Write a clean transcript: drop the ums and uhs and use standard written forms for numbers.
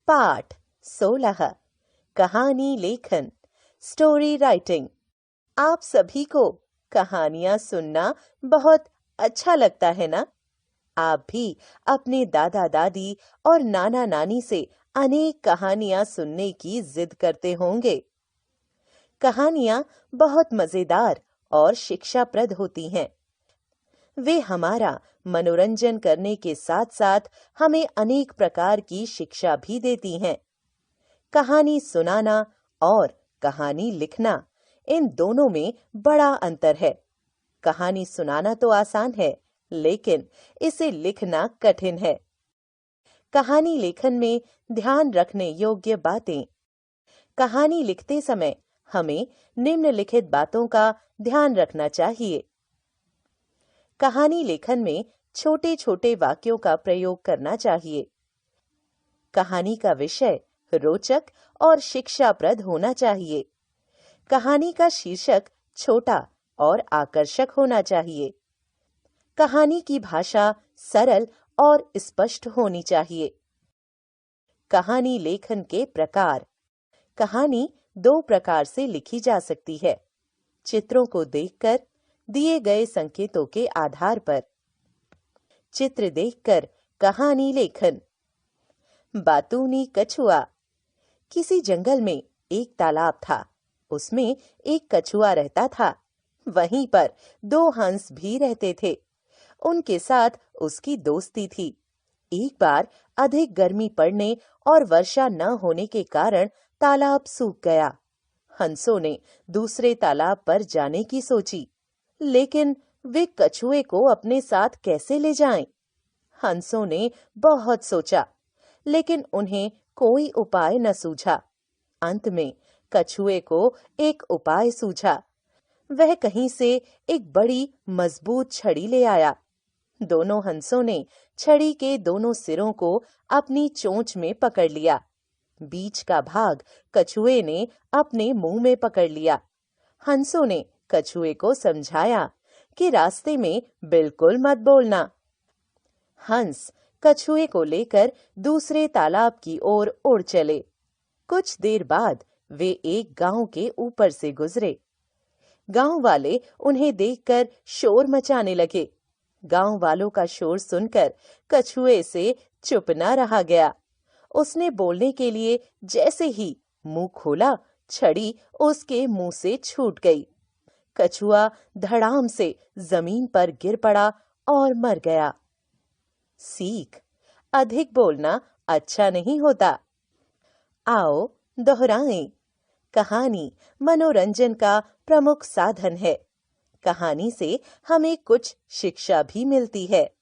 पाठ 16 कहानी लेखन स्टोरी राइटिंग। आप सभी को कहानियां सुनना बहुत अच्छा लगता है ना? आप भी अपने दादा दादी और नाना नानी से अनेक कहानियां सुनने की जिद करते होंगे। कहानियां बहुत मजेदार और शिक्षाप्रद होती हैं। वे हमारा मनोरंजन करने के साथ साथ हमें अनेक प्रकार की शिक्षा भी देती हैं। कहानी सुनाना और कहानी लिखना, इन दोनों में बड़ा अंतर है। कहानी सुनाना तो आसान है, लेकिन इसे लिखना कठिन है। कहानी लेखन में ध्यान रखने योग्य बातें। कहानी लिखते समय हमें निम्नलिखित बातों का ध्यान रखना चाहिए। कहानी लेखन में छोटे छोटे वाक्यों का प्रयोग करना चाहिए। कहानी का विषय रोचक और शिक्षाप्रद होना चाहिए। कहानी का शीर्षक छोटा और आकर्षक होना चाहिए। कहानी की भाषा सरल और स्पष्ट होनी चाहिए। कहानी लेखन के प्रकार। कहानी दो प्रकार से लिखी जा सकती है: चित्रों को देखकर, दिए गए संकेतों के आधार पर। चित्र देखकर कहानी लेखन। बातूनी कछुआ। किसी जंगल में एक तालाब था। उसमें एक कछुआ रहता था। वहीं पर दो हंस भी रहते थे। उनके साथ उसकी दोस्ती थी। एक बार अधिक गर्मी पड़ने और वर्षा न होने के कारण तालाब सूख गया। हंसों ने दूसरे तालाब पर जाने की सोची, लेकिन वे कछुए को अपने साथ कैसे ले जाएं? हंसों ने बहुत सोचा, लेकिन उन्हें कोई उपाय न सूझा। अंत में कछुए को एक उपाय सूझा। वह कहीं से एक बड़ी मजबूत छड़ी ले आया। दोनों हंसों ने छड़ी के दोनों सिरों को अपनी चोंच में पकड़ लिया। बीच का भाग कछुए ने अपने मुंह में पकड़ लिया। हंसों ने कछुए को समझाया कि रास्ते में बिल्कुल मत बोलना। हंस कछुए को लेकर दूसरे तालाब की ओर उड़ चले। कुछ देर बाद वे एक गांव के ऊपर से गुजरे। गांव वाले उन्हें देखकर शोर मचाने लगे। गांव वालों का शोर सुनकर कछुए से चुप न रहा गया। उसने बोलने के लिए जैसे ही मुंह खोला, छड़ी उसके मुंह से छूट गई। कछुआ धड़ाम से जमीन पर गिर पड़ा और मर गया। सीख: अधिक बोलना अच्छा नहीं होता। आओ दोहराएं। कहानी मनोरंजन का प्रमुख साधन है। कहानी से हमें कुछ शिक्षा भी मिलती है।